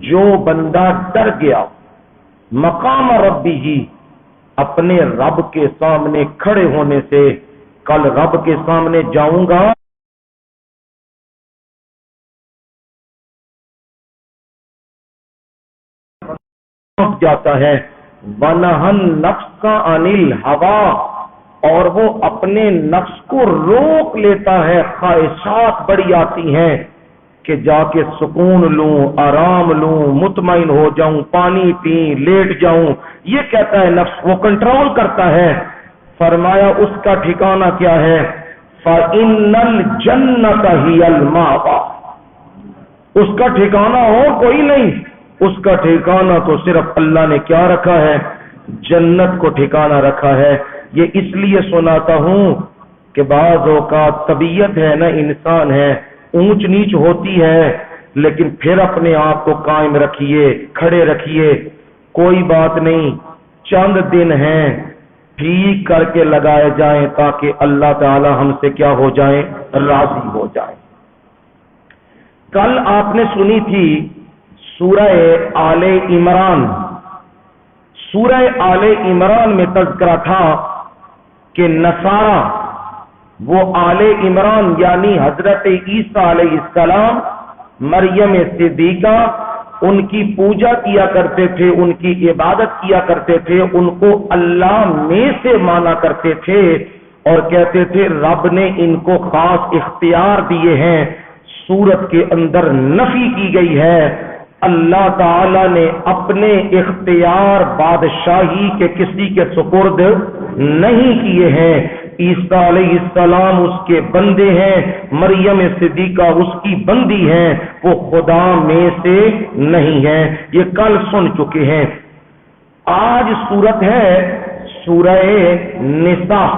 جو بندہ ڈر گیا مقام ربی ہی اپنے رب کے سامنے کھڑے ہونے سے، کل رب کے سامنے جاؤں گا جاتا ہے، وَنَهَا النَّفْسَ عَنِ الْهَوَىٰ، اور وہ اپنے نفس کو روک لیتا ہے، خواہشات بڑی آتی ہیں کہ جا کے سکون لوں، آرام لوں، مطمئن ہو جاؤں، پانی پی، لیٹ جاؤں، یہ کہتا ہے نفس، وہ کنٹرول کرتا ہے۔ فرمایا اس کا ٹھکانہ کیا ہے؟ فَإِنَّ الْجَنَّةَ هِيَ الْمَأْوَىٰ، اس کا ٹھکانہ اور کوئی نہیں، اس کا ٹھکانہ تو صرف اللہ نے کیا رکھا ہے؟ جنت کو ٹھکانہ رکھا ہے۔ یہ اس لیے سناتا ہوں کہ بعض اوقات طبیعت ہے نا، انسان ہے، اونچ نیچ ہوتی ہے، لیکن پھر اپنے آپ کو قائم رکھیے، کھڑے رکھیے، کوئی بات نہیں، چند دن ہیں، ٹھیک کر کے لگائے جائیں تاکہ اللہ تعالی ہم سے کیا ہو جائیں؟ راضی ہو جائیں۔ کل آپ نے سنی تھی سورہ آل عمران، سورہ آل عمران میں تذکرہ تھا کہ نصارہ وہ آل عمران یعنی حضرت عیسیٰ علیہ السلام، مریم صدیقہ، ان کی پوجا کیا کرتے تھے، ان کی عبادت کیا کرتے تھے، ان کو اللہ میں سے مانا کرتے تھے اور کہتے تھے رب نے ان کو خاص اختیار دیے ہیں۔ سورت کے اندر نفی کی گئی ہے، اللہ تعالی نے اپنے اختیار بادشاہی کے کسی کے سپرد نہیں کیے ہیں۔ عیسیٰ علیہ السلام اس کے بندے ہیں، مریم صدیقہ اس کی بندی ہیں، وہ خدا میں سے نہیں ہیں، یہ کل سن چکے ہیں۔ آج سورت ہے سورہ نساء۔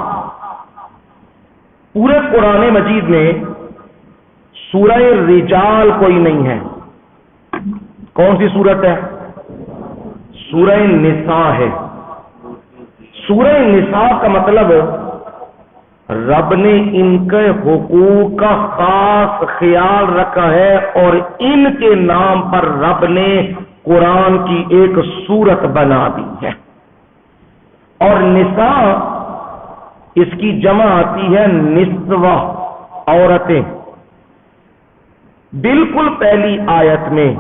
پورے قرآن مجید میں سورہ رجال کوئی نہیں ہے۔ کون سی سورت ہے؟ سورہ نساء ہے۔ سورہ نساء کا مطلب رب نے ان کے حقوق کا خاص خیال رکھا ہے اور ان کے نام پر رب نے قرآن کی ایک سورت بنا دی ہے۔ اور نساء اس کی جمع آتی ہے نسوہ، عورتیں۔ بالکل پہلی آیت میں،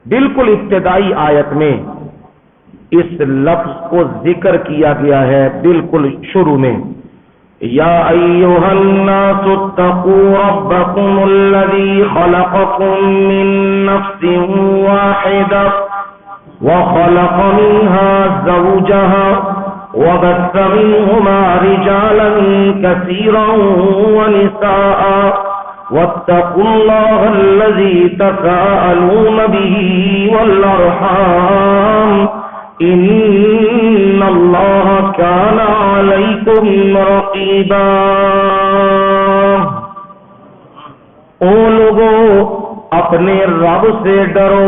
بالکل ابتدائی آیت میں اس لفظ کو ذکر کیا گیا ہے، بالکل شروع میں، یا ایھا الناس اتقوا ربکم الذی خلقکم من نفس واحدہ وخلق منها زوجها وبث منهما رجالا كثيرا ونساء واتقوا الله الذي تساءلون به والأرحام إن الله كان عليكم رقيبا۔ او لوگو، اپنے رب سے ڈرو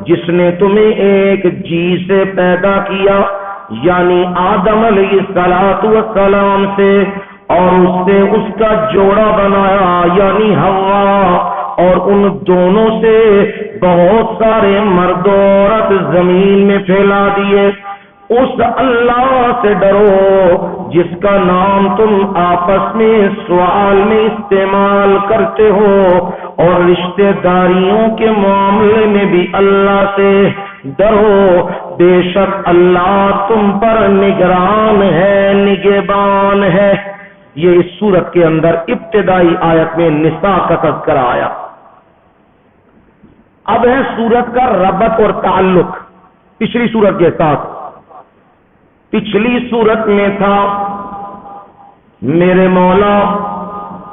جس نے تمہیں ایک جی سے پیدا کیا، یعنی آدم علیہ السلام سے، اور اس سے اس کا جوڑا بنایا یعنی حوا، اور ان دونوں سے بہت سارے مرد و عورت زمین میں پھیلا دیے۔ اس اللہ سے ڈرو جس کا نام تم آپس میں سوال میں استعمال کرتے ہو، اور رشتہ داریوں کے معاملے میں بھی اللہ سے ڈرو، بے شک اللہ تم پر نگران ہے، نگہبان ہے۔ یہ اس سورت کے اندر ابتدائی آیت میں نساء کا تذکرہ آیا۔ اب ہے سورت کا ربط اور تعلق پچھلی سورت کے ساتھ۔ پچھلی سورت میں تھا میرے مولا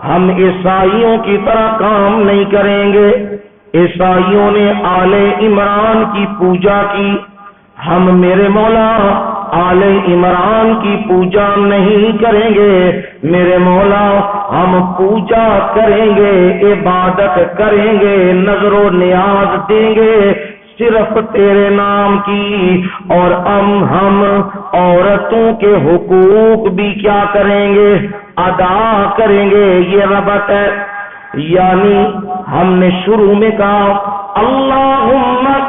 ہم عیسائیوں کی طرح کام نہیں کریں گے، عیسائیوں نے آل عمران کی پوجا کی، ہم میرے مولا آل عمران کی پوجا نہیں کریں گے، میرے مولا ہم پوجا کریں گے، عبادت کریں گے، نظر و نیاز دیں گے صرف تیرے نام کی، اور ہم عورتوں کے حقوق بھی کیا کریں گے؟ ادا کریں گے۔ یہ ربط ہے، یعنی ہم نے شروع میں کہا اللہم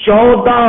14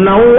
9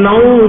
9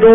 2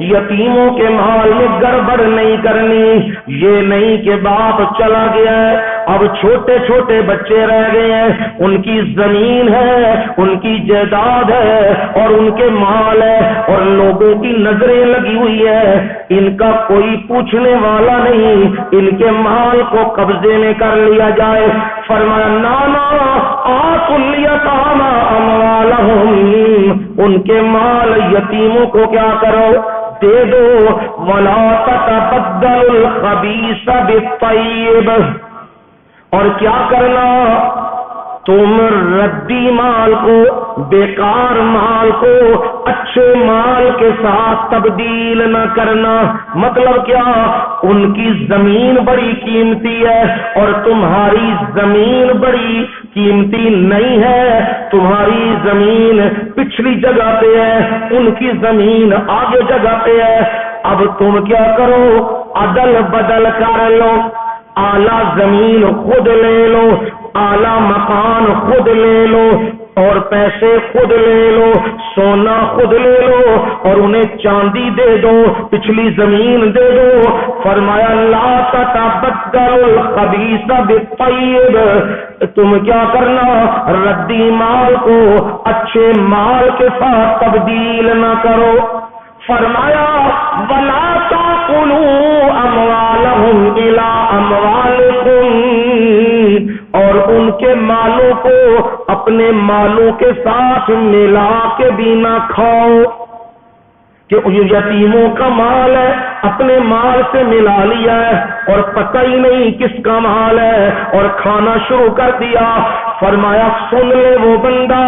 یتیموں کے مال میں گڑبڑ نہیں کرنی، یہ نہیں کہ باپ چلا گیا ہے اب چھوٹے چھوٹے بچے رہ گئے ہیں، ان کی زمین ہے، ان کی جائیداد ہے اور ان کے مال ہے اور لوگوں کی نظریں لگی ہوئی ہے، ان کا کوئی پوچھنے والا نہیں، ان کے مال کو قبضے میں کر لیا جائے۔ فرمایا نانا آتوا الیتامی اموالہم، ان کے مال یتیموں کو کیا کرو، دے دو، ولا تتبدلوا الخبیث بالطیب، اور کیا کرنا، تم ردی مال کو، بیکار مال کو اچھے مال کے ساتھ تبدیل نہ کرنا۔ مطلب کیا، ان کی زمین بڑی قیمتی ہے اور تمہاری زمین بڑی قیمتی نہیں ہے، تمہاری زمین پچھلی جگہ پہ ہے، ان کی زمین آگے جگہ پہ ہے، اب تم کیا کرو، عدل بدل کر لو، اعلیٰ زمین خود لے لو، اعلیٰ مکان خود لے لو اور پیسے خود لے لو، سونا خود لے لو اور انہیں چاندی دے دو، پچھلی زمین دے دو۔ فرمایا لا تتبدلوا الخبیث بالطیب، تم کیا کرنا، ردی مال کو اچھے مال کے ساتھ تبدیل نہ کرو۔ فرمایا ولا تاکلوا اموالہم الی اموالکم، اور ان کے مالوں کو اپنے مالوں کے ساتھ ملا کے بھی نہ کھاؤ، کہ یتیموں کا مال ہے اپنے مال سے ملا لیا ہے اور پتہ ہی نہیں کس کا مال ہے اور کھانا شروع کر دیا۔ فرمایا سن لے وہ بندہ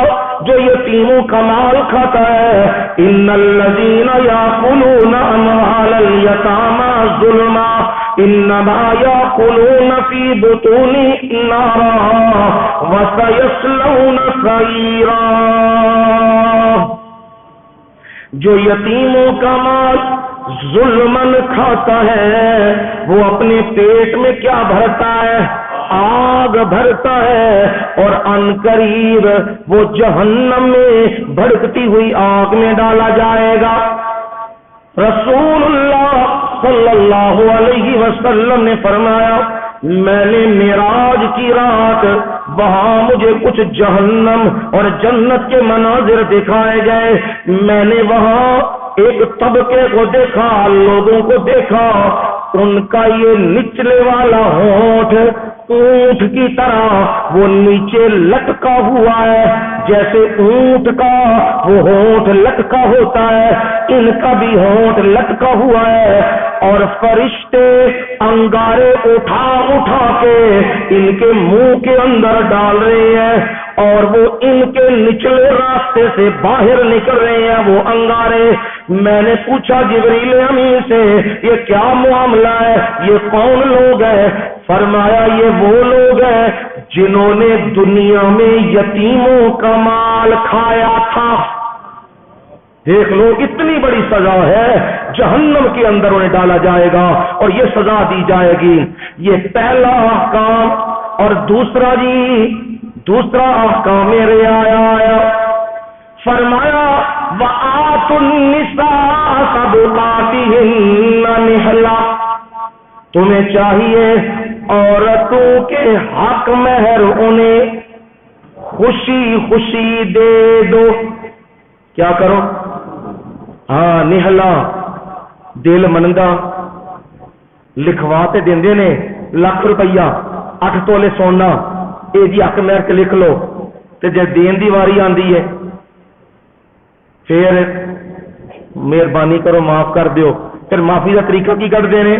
جو یتیموں کا مال کھاتا ہے، ان الذین یاکلون اموال الیتامی ظلما انما یاکلون فی بطونہم نارا وسیصلون سعیرا، جو یتیموں کا مال ظلمن کھاتا ہے وہ اپنے پیٹ میں کیا بھرتا ہے، آگ بھرتا ہے اور عنقریب وہ جہنم میں بھڑکتی ہوئی آگ میں ڈالا جائے گا۔ رسول اللہ صلی اللہ علیہ وسلم نے فرمایا میں نے معراج کی رات وہاں مجھے کچھ جہنم اور جنت کے مناظر دکھائے گئے، میں نے وہاں ایک طبقے کو دیکھا، لوگوں کو دیکھا، ان کا یہ نچلے والا ہونٹ اونٹ کی طرح وہ نیچے لٹکا ہوا ہے، جیسے اونٹ کا وہ ہونٹ لٹکا ہوتا ہے، ان کا بھی ہونٹ لٹکا ہوا ہے، اور فرشتے انگارے اٹھا اٹھا کے ان کے منہ کے اندر ڈال رہے ہیں اور وہ ان کے نچلے راستے سے باہر نکل رہے ہیں وہ انگارے۔ میں نے پوچھا جبریل امین سے یہ کیا معاملہ ہے، یہ کون لوگ ہیں؟ فرمایا یہ وہ لوگ ہیں جنہوں نے دنیا میں یتیموں کا مال کھایا تھا۔ دیکھ لو اتنی بڑی سزا ہے، جہنم کے اندر انہیں ڈالا جائے گا اور یہ سزا دی جائے گی۔ یہ پہلا احکام، اور دوسرا احکام آیا فرمایا وآتوا النساء صدقاتهن نحلا، تمہیں چاہیے عورتوں کے حق مہر انہیں خوشی خوشی دے دو۔ کیا کرو؟ ہاں نحلا، دل منگا لکھوا تے دیندے نے ₹1,00,000 8 تولے سونا، اے جی حق مہر کے لکھ لو، تے جے دین دی واری آندی ہے پھر مہربانی کرو معاف کر دیو۔ پھر معافی کا طریقہ کی کرتے ہیں؟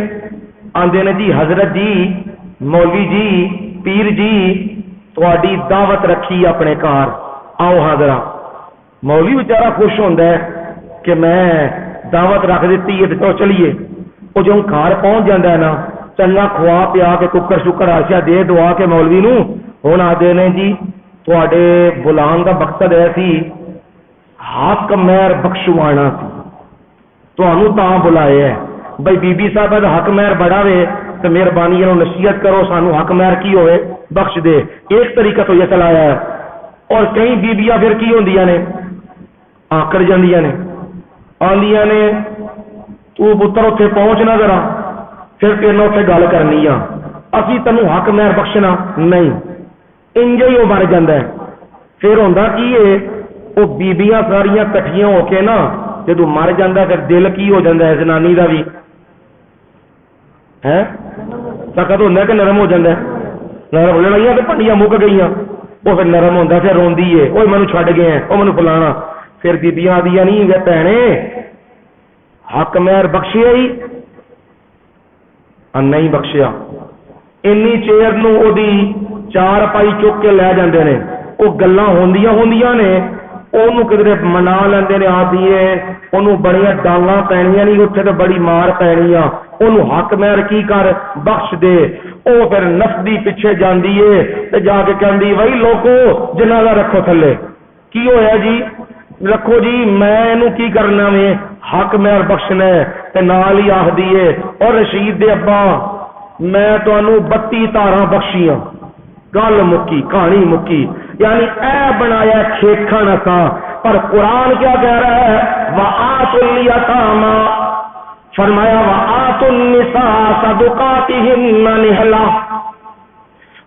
آندے نے جی حضرت جی، مولوی جی، پیر جی تھوڑی دعوت رکھی اپنے گھر، آؤ حاضرہ۔ مولوی بیچارہ خوش ہوتا ہے کہ میں دعوت رکھ دیتی ہے تو چلیے، وہ جو گھر پہنچ جاتا ہے نا چنگا کھوا پیا کے ککر شکر آشیا دے دعا کے مولوی نو ہوں آتے نے جی تھوڑے بلان کا مقصد ہے سی حق مہر بخشوانا سی، تمہوں تا بلائے ہے بھائی بی بی صاحب کا حق مہر بڑا وے تو مہربانی نصیحت کرو سانو حق مہر کی ہوئے بخش دے۔ ایک طریقہ تو یہ چلایا ہے، اور کئی بیبیاں پھر کی ہوندیاں نے آکڑ جاندیاں نے، آندیاں نے تو پتر اتنے پہنچ نہ ذرا پھر تیرے اتنے گل کرنی آ اسی تینوں حق مہر بخشنا نہیں انج ہی وہ مر جاتا ہے پھر ہوتا کی ہے وہ بیبیاں ساریاں کٹھیاں ہو کے نا جدو مر جاتا پھر دل کی ہو جاتا ہے زنانی کا بھی ہے سخت ہوتا کہ نرم ہو جاتا ہے نرم لڑائیاں تو پنڈیاں مک گئی وہ پھر نرم ہوتا پھر روندی ہے وہ مینو چھڈ گئے ہیں وہ مینو فلانا پھر بیبیاں آدیا نہیں گئے بھنے حق مہر بخشیا ہی نہیں بخشیا اینی چیر نو او دی چار پائی چک کے لے جاندے نے وہ گلاں ہوندیاں نے انہوں کدھر منا لیندے نے آدیے انہوں بڑیاں ڈانگاں پینیاں نہیں اتنے تو بڑی مار پینی انہوں حق مہر کی کر بخش دے او پھر نفدی پیچھے جاندی ہے تے جا کے کہندی وہی لوگو جنازہ رکھو تھلے کی ہویا جی رکھو جی میں انہوں کی کرنا میں حق مہر بخشنا ہے تے نال ہی آخ دیے اور رشید دے ابا میں تو انہوں 32 تاراں بخشیاں گل مکی کہانی مکی یعنی اے بنایا کھیکھن اساں پر قرآن کیا کہہ رہا ہے وَآتُوا الْيَتَامَى فرمایا وَآتُوا النِّسَاءَ صَدُقَاتِهِنَّ نِحْلَةً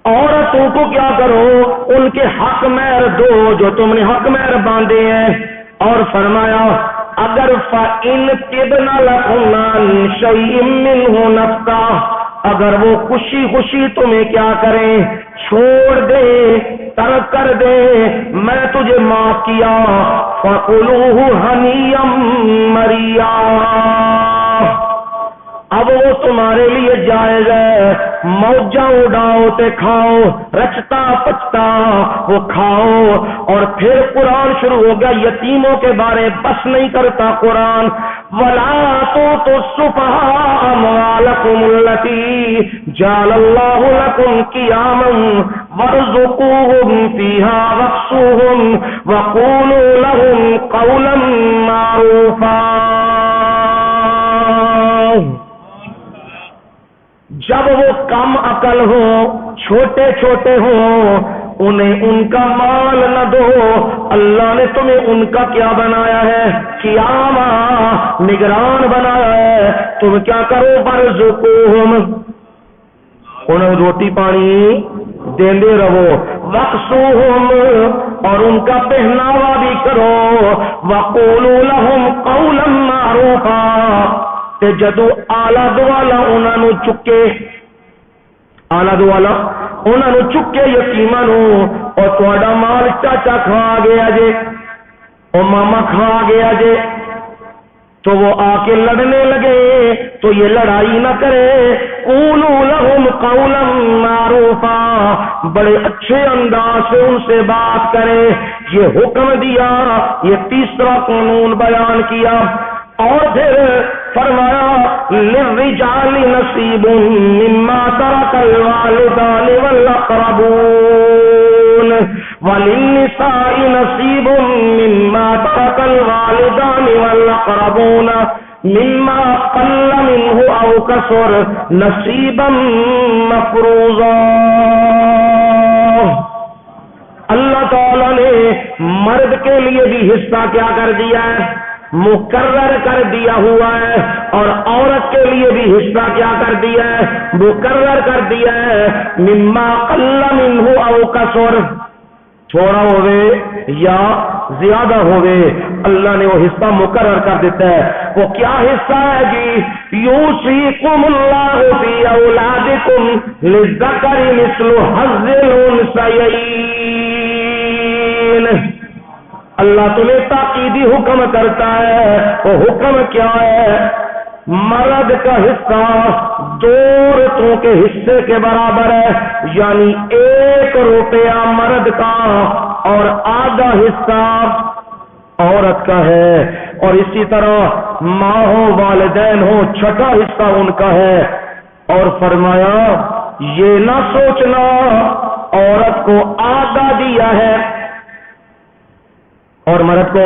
عورتوں کو کیا کرو ان کے حق مہر دو جو تم نے حق مہر باندھے ہیں اور فرمایا اگر فَإِنْ تِبْنَ لَكُمْ عَنْ شَيْءٍ مِّنْهُ نَفْسًا اگر وہ خوشی خوشی تمہیں کیا کریں چھوڑ دے ترک کر دے میں تجھے معاف کیا فَقُلُوهُ هَنِيًّا مَرِيًّا اب وہ تمہارے لیے جائز ہے موجاں اڑاؤ تے کھاؤ رچتا پچتا وہ کھاؤ اور پھر قرآن شروع ہو گیا یتیموں کے بارے بس نہیں کرتا قرآن وَلَا تُؤْتُوا السُّفَهَاءَ أَمْوَالَكُمُ الَّتِي جَعَلَ اللَّهُ لَكُمْ قِيَامًا وَارْزُقُوهُمْ فِيهَا وَاكْسُوهُمْ وَقُولُوا لَهُمْ قَوْلًا مَّعْرُوفًا جب وہ کم عقل ہو چھوٹے چھوٹے ہوں انہیں ان کا مال نہ دو اللہ نے تمہیں ان کا کیا بنایا ہے قیامہ نگران بنایا ہے تم کیا کرو برزقوہم انہیں روٹی پانی دیندے رہو وقسوہم اور ان کا پہناوا بھی کرو وقولوا لہم قولا معروفا تے جدو آلہ دوالا انہاں نو چکے آلہ دوالا انہاں نو چکے یتیماں نو اور تہاڈا مال چاچا کھا گیا جے اور ماما کھا گیا جے تو وہ آ کے لڑنے لگے تو یہ لڑائی نہ کرے قولوا لہم قولا معروفا بڑے اچھے انداز سے ان سے بات کرے یہ حکم دیا یہ تیسرا قانون بیان کیا اور پھر فرمایا للرجال نصیب مما ترک الوالدان والاقربون وللنساء نصیب مما ترک الوالدان والاقربون مما قل منه او کثر نصیبا مفروضا اللہ تعالی نے مرد کے لیے بھی حصہ کیا کر دیا ہے مقرر کر دیا ہوا ہے اور عورت کے لیے بھی حصہ کیا کر دیا ہے مقرر کر دیا ہے مما قل منه او کثر تھوڑا ہوئے یا زیادہ ہوئے اللہ نے وہ حصہ مقرر کر دیتا ہے وہ کیا حصہ ہے جی یوصیکم اللہ فی اولادکم للذکر مثل حظ الانثیین اللہ تمہیں تاکیدی حکم کرتا ہے وہ حکم کیا ہے مرد کا حصہ 2 عورتوں کے حصے کے برابر ہے یعنی 1 روپیہ مرد کا اور آدھا حصہ عورت کا ہے اور اسی طرح ماں ہو والدین ہو چھٹا حصہ ان کا ہے اور فرمایا یہ نہ سوچنا عورت کو آدھا دیا ہے اور مرد کو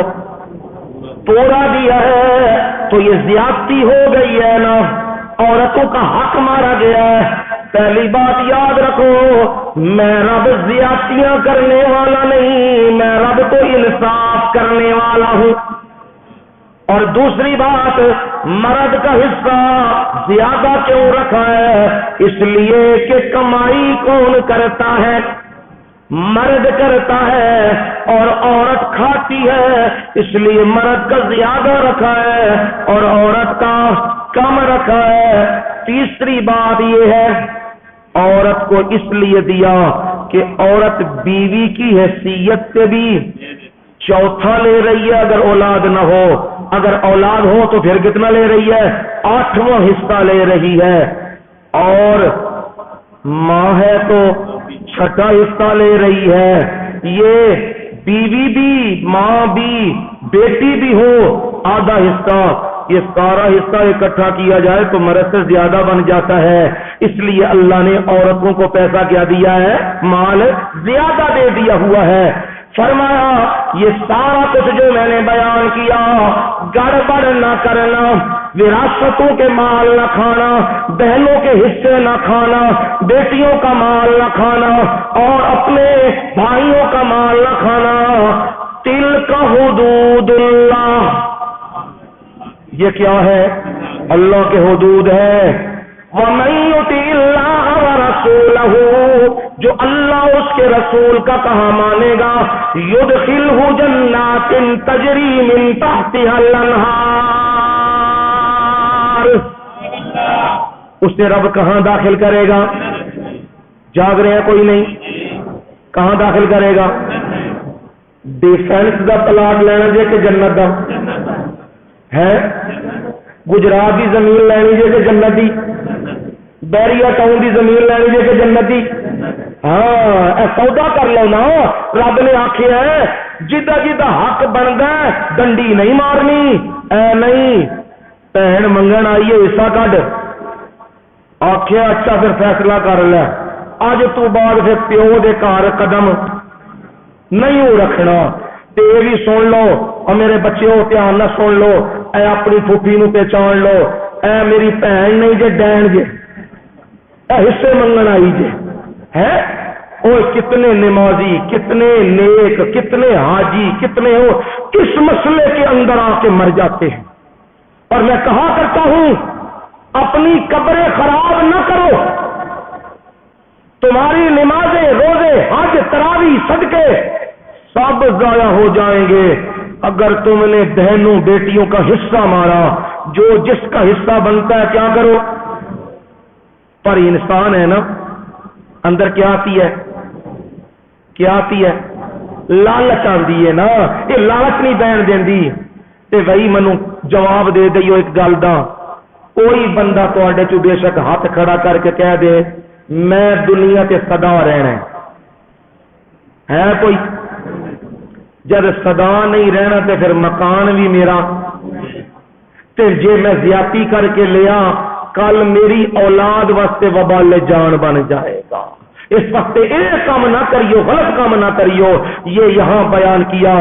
پورا دیا ہے تو یہ زیادتی ہو گئی ہے نا عورتوں کا حق مارا گیا ہے پہلی بات یاد رکھو میں رب زیادتیاں کرنے والا نہیں میں رب تو انصاف کرنے والا ہوں اور دوسری بات، مرد کا حصہ زیادہ کیوں رکھا ہے؟ اس لیے کہ کمائی کون کرتا ہے؟ مرد کرتا ہے اور عورت کھاتی ہے، اس لیے مرد کا زیادہ رکھا ہے اور عورت کا کم رکھا ہے۔ تیسری بات یہ ہے، عورت کو اس لیے دیا کہ عورت بیوی کی حیثیت سے بھی چوتھا لے رہی ہے اگر اولاد نہ ہو، اگر اولاد ہو تو پھر کتنا لے رہی ہے؟ 8واں حصہ لے رہی ہے، اور ماں ہے تو 6واں حصہ لے رہی ہے۔ یہ بیوی بھی، ماں بھی، بیٹی بھی ہو آدھا حصہ، یہ سارا حصہ اکٹھا کیا جائے تو مرد سے زیادہ بن جاتا ہے۔ اس لیے اللہ نے عورتوں کو پیسہ کیا دیا ہے؟ مال زیادہ دے دیا ہوا ہے۔ فرمایا یہ سارا کچھ جو میں نے بیان کیا، گڑبڑ نہ کرنا، وراثتوں کے مال نہ کھانا، بہنوں کے حصے نہ کھانا، بیٹیوں کا مال نہ کھانا اور اپنے بھائیوں کا مال نہ کھانا۔ تلک حدود اللہ، یہ کیا ہے؟ اللہ کے حدود ہے۔ وَمَن يُطِعِ اللَّهَ وَرَسُولَهُ، جو اللہ اس کے رسول کا کہا مانے گا، يُدْخِلْهُ جَنَّاتٍ تَجْرِي مِن تَحْتِهَا الْأَنْهَارُ، اسے رب کہاں داخل کرے گا؟ جاگ رہے ہیں کوئی نہیں؟ کہاں داخل کرے گا؟ ڈیفینس کا پلاٹ لینا جے کہ جنت کا ہے؟ گجرات کی زمین لینی جے کہ جنت کی؟ بیریا ٹاؤن کی زمین لینی جے کہ جنت کی؟ ہاں، اے سودا کر لو نا۔ رب نے آخیا ہے جدا جدا حق بنتا ہے ڈنڈی نہیں مارنی۔ اے نہیں، بہن منگن آئی ہے حصہ کڈ، آخیا اچھا پھر فیصلہ کر لے، اج تو بعد پھر پیو دے گھر قدم نہیں ہو رکھنا۔ تے بھی سن لو، اور میرے بچے ہو دھیان نہ سن لو، اے اپنی پھوپھی نو پہچان لو، اے میری بہن نہیں جے ڈین جے، اے حصے منگن آئی جے ہے۔ اور کتنے نمازی، کتنے نیک، کتنے حاجی، کتنے ہو اس مسئلے کے اندر آ کے مر جاتے ہیں۔ اور میں کہا کرتا ہوں اپنی قبریں خراب نہ کرو، تمہاری نمازیں، روزے، حج، تراویح، صدقے سب ضائع ہو جائیں گے اگر تم نے بہنوں بیٹیوں کا حصہ مارا۔ جو جس کا حصہ بنتا ہے کیا کرو؟ پر انسان ہے نا، اندر کیا آتی ہے؟ کیا آتی ہے؟ لالچ آتی ہے نا۔ یہ لالچ نہیں بہن دیندی تے وہی منو جواب دے دئیو ایک گل دا۔ کوئی بندہ تواڈے چوں بے شک ہاتھ کھڑا کر کے کہہ دے میں دنیا تے سدا رہنا ہے کوئی؟ جب سدا نہیں رہنا تے پھر مکان بھی میرا، تے جے میں زیادتی کر کے لیا کل میری اولاد واسطے وبال جان بن جائے گا۔ اس وقت ایک کام نہ کریو، غلط کام نہ کریو۔ یہ یہاں بیان کیا۔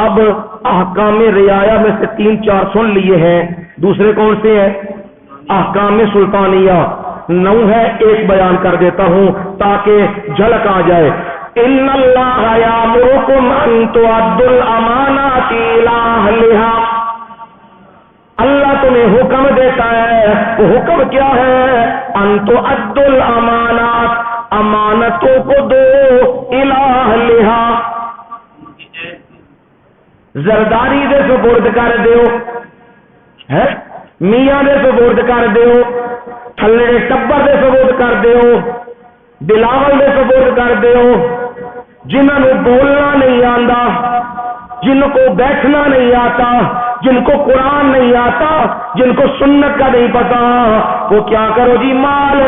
اب احکام رعایا میں سے 3-4 سن لیے ہیں، دوسرے کون سے ہیں؟ احکام سلطانیہ 9 ہے، ایک بیان کر دیتا ہوں تاکہ جھلک آ جائے۔ ان اللہ یامرکم ان تؤدوا الامانات الی اہلها، اللہ تمہیں حکم دیتا ہے، وہ حکم کیا ہے؟ ان تؤدوا الامانات، امانتوں کو دو، الی اہلها، زرداری دے سپرد کر دیو، ہے میاں دے سپرد کر دیو، تھلے ٹبر دے سپرد کر دیو، بلاول دے سپرد کر دیو۔ جنہوں نے بولنا نہیں آتا، جن کو بیٹھنا نہیں آتا، جن کو قرآن نہیں آتا، جن کو سنت کا نہیں پتا، وہ کیا کرو جی؟ مال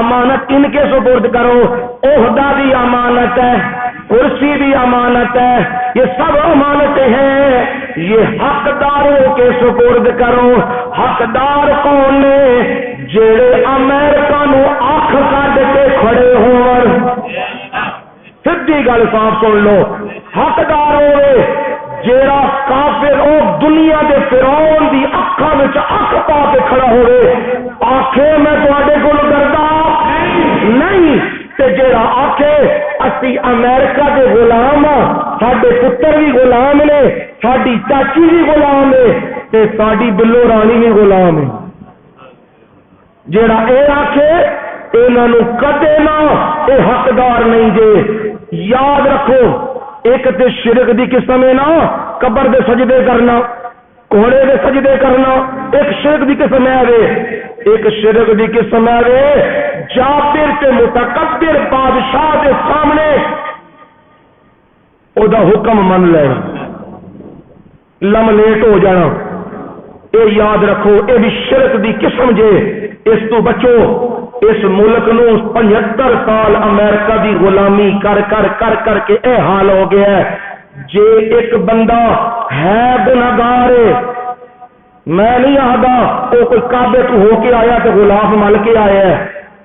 امانت ان کے سپرد کرو۔ عہدہ بھی امانت ہے، کرسی بھی امانت ہے، یہ سب امانتیں ہیں، یہ حقداروں کے سپرد کرو۔ حقدار کون نے؟ جڑے امریکہ نو اکھ کڈ کے کھڑے ہون، سیدھی گل صاف سن لو، حقدار ہوئے جیڑا کافر او دنیا دے فرعون دی اکھاں وچ اکھ پا کے کھڑا ہوئے، آکھے میں تواڈے کول ڈردا نہیں، تے جیڑا آکھے اسی امریکہ دے غلام ہاں، ساڈے پتر بھی غلام نے، ساڈی چاچی بھی غلام ہے، تے ساڈی بلو رانی بھی غلام ہے جیڑا اے آکھے انہاں نو کدے نہ اے حقدار نہیں جے یاد رکھو ایک تے شرک دی قسم ہے نا قبر دے سجدے کرنا گھوڑے دے سجدے کرنا ایک شرک دی قسم ہے وے ایک شرک دی قسم ہے وے جابر تے متکبر بادشاہ دے سامنے او دا حکم من لینا لم لیٹ ہو جانا اے یاد رکھو اے بھی شرک دی قسم جے اس تو بچو اس ملک نو 75 سال امریکہ دی غلامی کر کر کر کر کے اے حال ہو گیا ہے جے ایک بندہ ہے گناہگار میں نہیں آہدا وہ کوئی کعبے تو ہو کے آیا تو غلاف مل کے آیا ہے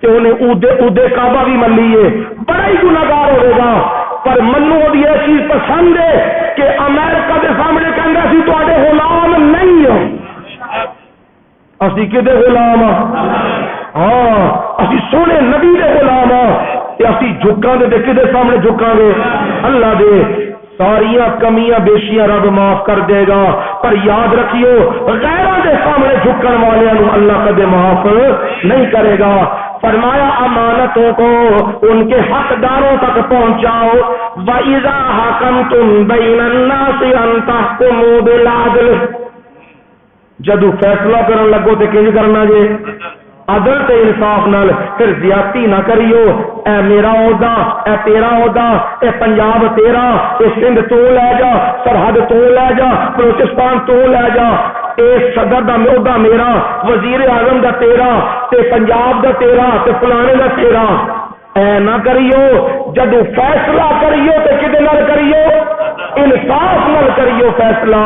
کہ انہیں اودے کعبہ بھی مل لیے بڑا ہی گناہگار ہوئے گا پر منو دی یہ چیز پسند ہے کہ امریکہ دے سامنے کہندا سی تواڈے غلام نہیں ہو اسی کدے غلام ہاں اسی سونے نبی دے غلام اسی جھکاں دے کدے سامنے جھکاں گے اللہ دے ساریاں کمیاں بیشیاں رب معاف کر دے گا پر یاد رکھیو غیراں دے سامنے جھکن والےاں نو اللہ کدے معاف نہیں کرے گا فرمایا امانتوں کو ان کے حقداروں تک پہنچاؤ وَإِذَا حَكَمْتُمْ بَيْنَ النَّاسِ أَن تَحْكُمُوا بِالْعَدْلِ جدو فیصلہ کرن لگو تے کنج کرنا جے عدل تے انصاف نال پھر زیادتی نہ کریو اے میرا عہدہ اے تیرا عہدہ اے پنجاب تیرا اے سندھ تو لے جا سرحد تو لے جا بلوچستان تو لے جا اے صدر دا عہدہ میرا وزیر اعظم دا تیرا تے پنجاب دا تیرا تے فلانے دا تیرا اے نہ کریو جدو فیصلہ کریو تے کدے نال کریو انصاف نال کریو فیصلہ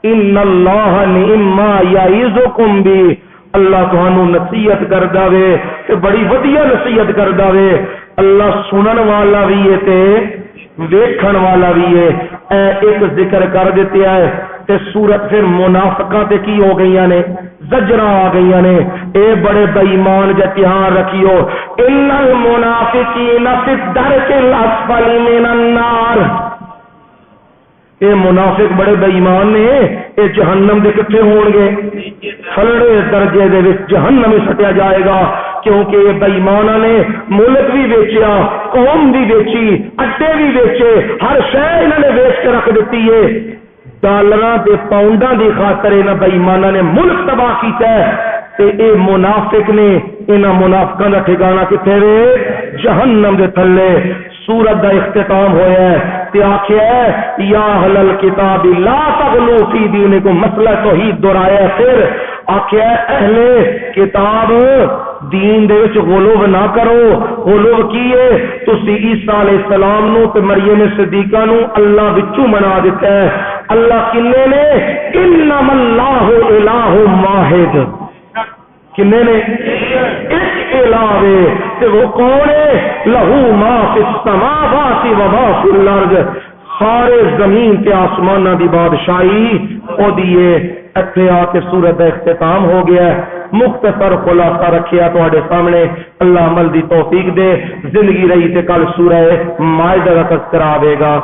ان اللہ نعما یعظکم بی اللہ تہانوں نصیحت کردا وے تے بڑی ودیا نصیحت کردا وے اللہ سنن والا بھی ہے تے ویکھن والا بھی ہے اے ایک ذکر کر دیتے ہے تے سورت پھر منافقاں تے کی ہو گئیاں نے زجراں آ گئیاں نے اے بڑے بے ایمان جے دھیان رکھیو ان المنافقین فی الدرک الاسفل من النار اے منافق بڑے بے ایمان نے اے جہنم دے کٹھے ہون گے تھلڑے درجے دے وچ جہنم میں سٹیا جائے گا کیونکہ یہ بے ایماناں نے ملک بھی بیچیا قوم بھی بیچی اڈے بھی بیچے ہر شے انہاں نے بیچ کے رکھ دتی ہے ڈالراں تے پاؤنڈاں دی خاطر انہاں بے ایماناں نے ملک تباہ کیتا ہے تے اے منافق نے انہاں منافقاں دا ٹھکانہ کتے وے جہنم دے تھلے سورت دا اختتام ہویا ہے تے آکھیا ہے یا اہل الکتاب لا تغلو فی دینکم مسئلہ توحید دہرایا ہے پھر آکھیا ہے اہل کتاب دین دے وچ غلو نہ کرو غلو کیے تسی عیسیٰ علیہ السلام نو تے مریم صدیقہ نو اللہ وچوں بنا دیتا ہے اللہ کنے نے انما اللہ الہ واحد کنے نے ایک الہ ہے تے وہ کون ہے لہو ما فی السماوات و ما فی الارض سارے زمین تے آسماناں دی بادشاہی او دیے اتنے آ کے سورت کا اختتام ہو گیا ہے مختصر خلاصہ رکھیا تواڈے سامنے اللہ عمل دی توفیق دے زندگی رہی تے کل سورہ مائدہ کا تذکرہ آوے گا